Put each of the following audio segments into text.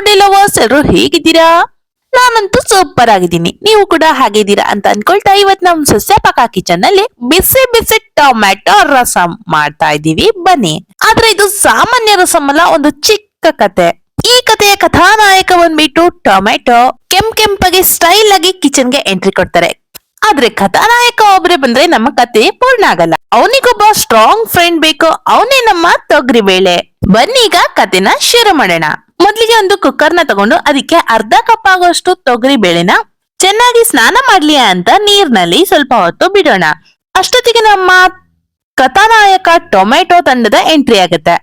Food lovers ಎಲ್ಲರೂ ಹೇಗಿದ್ದೀರಾ? ನಾನಂತೂ ಸೂಪರ್ ಆಗಿದ್ದೀನಿ. ನೀವು ಕೂಡ ಹಾಗಿದ್ದೀರಾ ಅಂತ ಅನ್ಕೊಳ್ತಾ ಇವತ್ತು ನಮ್ ಸಸ್ಯ ಪಾಕ ಕಿಚನ್ ನಲ್ಲಿ ಬಿಸಿ ಬಿಸಿ ಟೊಮ್ಯಾಟೊ ರಸಂ ಮಾಡ್ತಾ ಇದ್ದೀವಿ. ಬನ್ನಿ. ಆದ್ರೆ ಇದು ಸಾಮಾನ್ಯ ರಸಂ ಅಲ್ಲ, ಒಂದು ಚಿಕ್ಕ ಕತೆ. ಈ ಕಥೆಯ ಕಥಾನಾಯಕ ಬಂದ್ಬಿಟ್ಟು ಟೊಮ್ಯಾಟೊ ಕೆಂಪಗೆ ಸ್ಟೈಲ್ ಆಗಿ ಕಿಚನ್ ಗೆ ಎಂಟ್ರಿ ಕೊಡ್ತಾರೆ. ಆದ್ರೆ ಕಥಾನಾಯಕ ಒಬ್ರೆ ಬಂದ್ರೆ ನಮ್ಮ ಕತೆ ಪೂರ್ಣ ಆಗಲ್ಲ. ಅವನಿಗೊಬ್ಬ ಸ್ಟ್ರಾಂಗ್ ಫ್ರೆಂಡ್ ಬೇಕು, ಅವನೇ ನಮ್ಮ ತೊಗರಿಬೇಳೆ. ಬನ್ನಿ ಈಗ ಕತೆನ ಶುರು ಮಾಡೋಣ. ಮೊದ್ಲಿಗೆ ಒಂದು ಕುಕ್ಕರ್ ನ ತಗೊಂಡು ಅದಕ್ಕೆ ಅರ್ಧ ಕಪ್ ಆಗುವಷ್ಟು ತೊಗರಿ ಬೇಳೆನ ಚೆನ್ನಾಗಿ ಸ್ನಾನ ಮಾಡ್ಲಿ ಅಂತ ನೀರ್ನಲ್ಲಿ ಸ್ವಲ್ಪ ಹೊತ್ತು ಬಿಡೋಣ. ಅಷ್ಟೊತ್ತಿಗೆ ನಮ್ಮ ಕಥಾನಾಯಕ ಟೊಮೆಟೊ ತಂಡದ ಎಂಟ್ರಿ ಆಗುತ್ತೆ.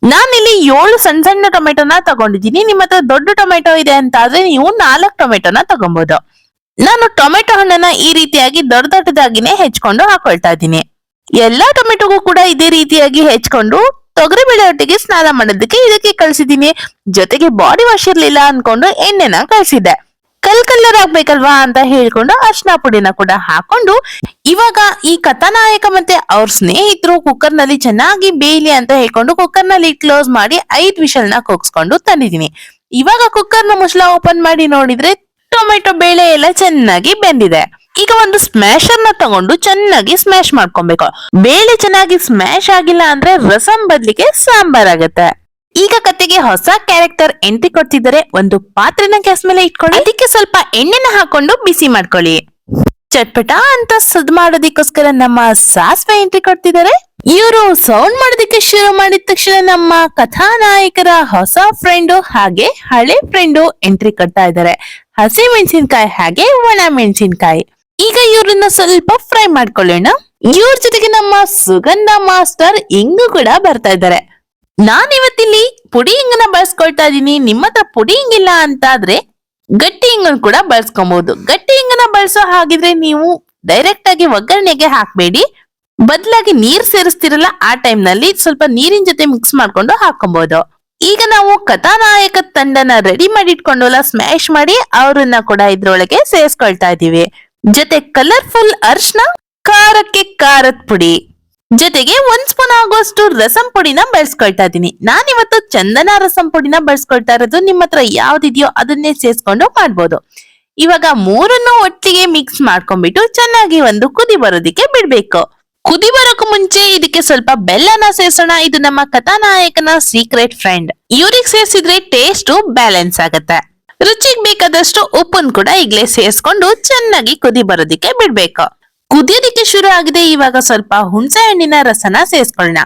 ನಾನಿಲ್ಲಿ 7 ಸಣ್ಣ ಸಣ್ಣ ಟೊಮೆಟೊನ ತಗೊಂಡಿದ್ದೀನಿ. ನಿಮ್ಮ ಹತ್ರ ದೊಡ್ಡ ಟೊಮೆಟೊ ಇದೆ ಅಂತ ಆದ್ರೆ ನೀವು 4 ಟೊಮೆಟೊನ ತಗೊಬಹುದು. ನಾನು ಟೊಮೆಟೊ ಹಣ್ಣನ್ನ ಈ ರೀತಿಯಾಗಿ ದೊಡ್ಡದಾಗಿನೇ ಹೆಚ್ಕೊಂಡು ಹಾಕೊಳ್ತಾ ಇದ್ದೀನಿ. ಎಲ್ಲಾ ಟೊಮೆಟೊಗೂ ಕೂಡ ಇದೇ ರೀತಿಯಾಗಿ ಹೆಚ್ಕೊಂಡು ತೊಗರಿ ಬೇಳೆ ಒಟ್ಟಿಗೆ ಸ್ನಾನ ಮಾಡೋದಕ್ಕೆ ಇದಕ್ಕೆ ಕಳ್ಸಿದೀನಿ. ಜೊತೆಗೆ ಬಾಡಿ ವಾಶ್ ಇರ್ಲಿಲ್ಲ ಅನ್ಕೊಂಡು ಎಣ್ಣೆನ ಕಳ್ಸಿದ್ದೆ. ಕಲ್ಲರ್ ಆಗ್ಬೇಕಲ್ವಾ ಅಂತ ಹೇಳ್ಕೊಂಡು ಅರ್ಶಿನ ಪುಡಿನ ಕೂಡ ಹಾಕೊಂಡು ಇವಾಗ ಈ ಕಥಾನಾಯಕ ಮತ್ತೆ ಅವ್ರ ಸ್ನೇಹಿತರು ಕುಕ್ಕರ್ ನಲ್ಲಿ ಚೆನ್ನಾಗಿ ಬೇಯಲಿ ಅಂತ ಹೇಳ್ಕೊಂಡು ಕುಕ್ಕರ್ ನಲ್ಲಿ ಕ್ಲೋಸ್ ಮಾಡಿ 5 ವಿಷಲ್ ನ ಕೂಗ್ಸ್ಕೊಂಡು ತಂದಿದ್ದೀನಿ. ಇವಾಗ ಕುಕ್ಕರ್ ನ ಮುಚ್ಚಳ ಓಪನ್ ಮಾಡಿ ನೋಡಿದ್ರೆ ಟೊಮೆಟೊ ಬೇಳೆ ಎಲ್ಲ ಚೆನ್ನಾಗಿ ಬೆಂದಿದೆ. ಈಗ ಒಂದು ಸ್ಮ್ಯಾಶರ್ ನ ತಗೊಂಡು ಚೆನ್ನಾಗಿ ಸ್ಮ್ಯಾಶ್ ಮಾಡ್ಕೊಬೇಕು. ಬೇಳೆ ಚೆನ್ನಾಗಿ ಸ್ಮ್ಯಾಶ್ ಆಗಿಲ್ಲ ಅಂದ್ರೆ ರಸಂ ಬದ್ಲಿಗೆ ಸಾಂಬಾರ್ ಆಗತ್ತೆ. ಈಗ ಕತೆಗೆ ಹೊಸ ಕ್ಯಾರೆಕ್ಟರ್ ಎಂಟ್ರಿ ಕೊಡ್ತಿದ್ದಾರೆ. ಒಂದು ಪಾತ್ರೆನ ಗ್ಯಾಸ್ ಮೇಲೆ ಇಟ್ಕೊಳ್ಳಿ, ಅದಕ್ಕೆ ಸ್ವಲ್ಪ ಎಣ್ಣೆನ ಹಾಕೊಂಡು ಬಿಸಿ ಮಾಡ್ಕೊಳ್ಳಿ. ಚಟ್ಪಟ ಅಂತ ಸದ್ ಮಾಡೋದಕ್ಕೋಸ್ಕರ ನಮ್ಮ ಸಾಸಿವೆ ಎಂಟ್ರಿ ಕೊಡ್ತಿದ್ದಾರೆ. ಇವರು ಸೌಂಡ್ ಮಾಡೋದಕ್ಕೆ ಶುರು ಮಾಡಿದ ತಕ್ಷಣ ನಮ್ಮ ಕಥಾನಾಯಕರ ಹೊಸ ಫ್ರೆಂಡು ಹಾಗೆ ಹಳೆ ಫ್ರೆಂಡು ಎಂಟ್ರಿ ಕೊಡ್ತಾ ಇದ್ದಾರೆ. ಹಸಿ ಮೆಣಸಿನ್ಕಾಯಿ ಹಾಗೆ ಒಣ ಮೆಣಸಿನ್ಕಾಯಿ. ಈಗ ಇವ್ರನ್ನ ಸ್ವಲ್ಪ ಫ್ರೈ ಮಾಡ್ಕೊಳ್ಳೋಣ. ಇವ್ರ ಜೊತೆಗೆ ನಮ್ಮ ಸುಗಂಧ ಮಾಸ್ಟರ್ ಇಂಗು ಕೂಡ ಬರ್ತಾ ಇದ್ದಾರೆ. ನಾನ್ ಇವತ್ತಿಲ್ಲಿ ಪುಡಿ ಇಂಗನ್ನ ಬಳಸ್ಕೊಳ್ತಾ ಇದೀನಿ. ನಿಮ್ಮ ಹತ್ರ ಪುಡಿ ಇಂಗಿಲ್ಲ ಅಂತ ಆದ್ರೆ ಗಟ್ಟಿ ಇಂಗನ್ ಕೂಡ ಬಳಸ್ಕೊಬಹುದು. ಗಟ್ಟಿ ಇಂಗನ್ನ ಬಳಸೋ ಹಾಗಿದ್ರೆ ನೀವು ಡೈರೆಕ್ಟ್ ಆಗಿ ಒಗ್ಗರಣೆಗೆ ಹಾಕ್ಬೇಡಿ, ಬದಲಾಗಿ ನೀರ್ ಸೇರಿಸ್ತಿರಲ್ಲ ಆ ಟೈಮ್ ನಲ್ಲಿ ಸ್ವಲ್ಪ ನೀರಿನ ಜೊತೆ ಮಿಕ್ಸ್ ಮಾಡ್ಕೊಂಡು ಹಾಕೊಬಹುದು. ಈಗ ನಾವು ಕಥಾನಾಯಕ ತಂಡನ ರೆಡಿ ಮಾಡಿ ಇಟ್ಕೊಂಡಲ್ಲ, ಸ್ಮ್ಯಾಶ್ ಮಾಡಿ ಅವ್ರನ್ನ ಕೂಡ ಇದ್ರೊಳಗೆ ಸೇರಿಸ್ಕೊಳ್ತಾ ಇದೀವಿ. ಜೊತೆ ಕಲರ್ಫುಲ್ ಅರ್ಶನ, ಖಾರಕ್ಕೆ ಖಾರದ ಪುಡಿ, ಜೊತೆಗೆ 1 ಸ್ಪೂನ್ ಆಗುವಷ್ಟು ರಸಂ ಪುಡಿನ ಬಳಸ್ಕೊಳ್ತಾ ಇದೀನಿ. ನಾನಿವತ್ತು ಚಂದನ ರಸಂ ಪುಡಿನ ಬಳಸ್ಕೊಳ್ತಾ ಇರೋದು. ನಿಮ್ಮ ಹತ್ರ ಯಾವ್ದಿದೆಯೋ ಅದನ್ನೇ ಸೇರಿಸ್ಕೊಂಡು ಮಾಡ್ಬೋದು. ಇವಾಗ ಮೂರನ್ನು ಒಟ್ಟಿಗೆ ಮಿಕ್ಸ್ ಮಾಡ್ಕೊಂಡ್ಬಿಟ್ಟು ಚೆನ್ನಾಗಿ ಒಂದು ಕುದಿ ಬರೋದಿಕ್ಕೆ ಬಿಡ್ಬೇಕು. ಕುದಿ ಬರೋಕು ಮುಂಚೆ ಇದಕ್ಕೆ ಸ್ವಲ್ಪ ಬೆಲ್ಲನ ಸೇರ್ಸೋಣ. ಇದು ನಮ್ಮ ಕಥಾನಾಯಕನ ಸೀಕ್ರೆಟ್ ಫ್ರೆಂಡ್. ಇವ್ರಿಗೆ ಸೇರ್ಸಿದ್ರೆ ಟೇಸ್ಟ್ ಬ್ಯಾಲೆನ್ಸ್ ಆಗತ್ತೆ. ರುಚಿಗೆ ಬೇಕಾದಷ್ಟು ಉಪ್ಪನ್ ಕೂಡ ಈಗಲೇ ಸೇರಿಸ್ಕೊಂಡು ಚೆನ್ನಾಗಿ ಕುದಿ ಬರೋದಿಕ್ಕೆ ಬಿಡ್ಬೇಕು. ಕುದಿಯೋದಿಕ್ಕೆ ಶುರು ಆಗಿದೆ. ಇವಾಗ ಸ್ವಲ್ಪ ಹುಣಸೆ ಹಣ್ಣಿನ ರಸನ ಸೇರಿಸ್ಕೊಳ್ಳೋಣ.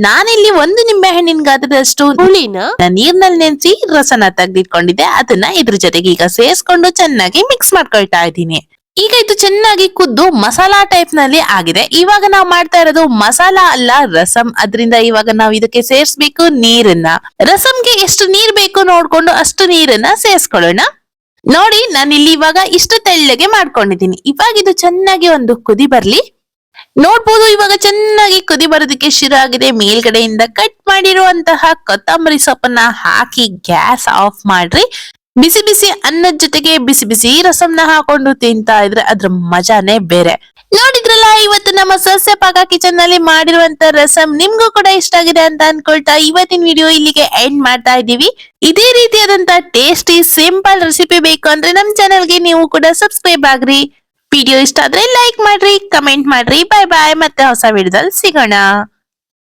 ನಾನಿಲ್ಲಿ 1 ನಿಂಬೆ ಹಣ್ಣಿನ ಗಾತ್ರದಷ್ಟು ಹುಳಿನ ನೀರ್ನಲ್ಲಿ ನೆನೆಸಿ ರಸನ ತೆಗೆದಿಟ್ಕೊಂಡಿದ್ದೆ. ಅದನ್ನ ಇದ್ರ ಜೊತೆಗೆ ಈಗ ಸೇರಿಸ್ಕೊಂಡು ಚೆನ್ನಾಗಿ ಮಿಕ್ಸ್ ಮಾಡ್ಕೊಳ್ತಾ ಇದ್ದೀನಿ. ಈಗ ಇದು ಚೆನ್ನಾಗಿ ಕುದ್ದು ಮಸಾಲಾ ಟೈಪ್ ನಲ್ಲಿ ಆಗಿದೆ. ಇವಾಗ ನಾವು ಮಾಡ್ತಾ ಇರೋದು ಮಸಾಲಾ ಅಲ್ಲ, ರಸಂ. ಅದರಿಂದ ಇವಾಗ ನಾವು ಇದಕ್ಕೆ ಸೇರಿಸ್ಬೇಕು ನೀರನ್ನ. ರಸಂಗೆ ಎಷ್ಟು ನೀರ್ ಬೇಕು ನೋಡ್ಕೊಂಡು ಅಷ್ಟು ನೀರನ್ನ ಸೇರಿಸ್ಕೊಳ್ಳೋಣ. ನೋಡಿ, ನಾನಿಲ್ಲಿ ಇವಾಗ ಇಷ್ಟು ತೆಳ್ಳಗೆ ಮಾಡ್ಕೊಂಡಿದ್ದೀನಿ. ಇವಾಗ ಇದು ಚೆನ್ನಾಗಿ ಒಂದು ಕುದಿ ಬರ್ಲಿ. ನೋಡ್ಬೋದು ಇವಾಗ ಚೆನ್ನಾಗಿ ಕುದಿ ಬರೋದಕ್ಕೆ ಶುರು ಆಗಿದೆ. ಮೇಲ್ಗಡೆಯಿಂದ ಕಟ್ ಮಾಡಿರುವಂತಹ ಕೊತ್ತಂಬರಿ ಸೊಪ್ಪನ್ನ ಹಾಕಿ ಗ್ಯಾಸ್ ಆಫ್ ಮಾಡ್ರಿ. ಬಿಸಿ ಬಿಸಿ ಅನ್ನದ ಜೊತೆಗೆ ಬಿಸಿ ಬಿಸಿ ರಸಂನ ಹಾಕೊಂಡು ತಿಂತಾ ಇದ್ರೆ ಅದ್ರ ಮಜಾನೇ ಬೇರೆ. ನೋಡಿದ್ರಲ್ಲ, ಇವತ್ತು ನಮ್ಮ ಸಸ್ಯ ಪಾಕ ಕಿಚನ್ ನಲ್ಲಿ ಮಾಡಿರುವಂತ ರಸಂ ನಿಮ್ಗೂ ಕೂಡ ಇಷ್ಟ ಆಗಿದೆ ಅಂತ ಅನ್ಕೊಳ್ತಾ ಇವತ್ತಿನ ವಿಡಿಯೋ ಇಲ್ಲಿಗೆ ಎಂಡ್ ಮಾಡ್ತಾ ಇದ್ದೀವಿ. ಇದೇ ರೀತಿಯಾದಂತ ಟೇಸ್ಟಿ ಸಿಂಪಲ್ ರೆಸಿಪಿ ಬೇಕು ಅಂದ್ರೆ ನಮ್ ಚಾನೆಲ್ಗೆ ನೀವು ಕೂಡ ಸಬ್ಸ್ಕ್ರೈಬ್ ಆಗ್ರಿ. ವಿಡಿಯೋ ಇಷ್ಟ ಆದ್ರೆ ಲೈಕ್ ಮಾಡ್ರಿ, ಕಮೆಂಟ್ ಮಾಡ್ರಿ. ಬಾಯ್ ಬಾಯ್. ಮತ್ತೆ ಹೊಸ ವಿಡಿಯೋದಲ್ಲಿ ಸಿಗೋಣ.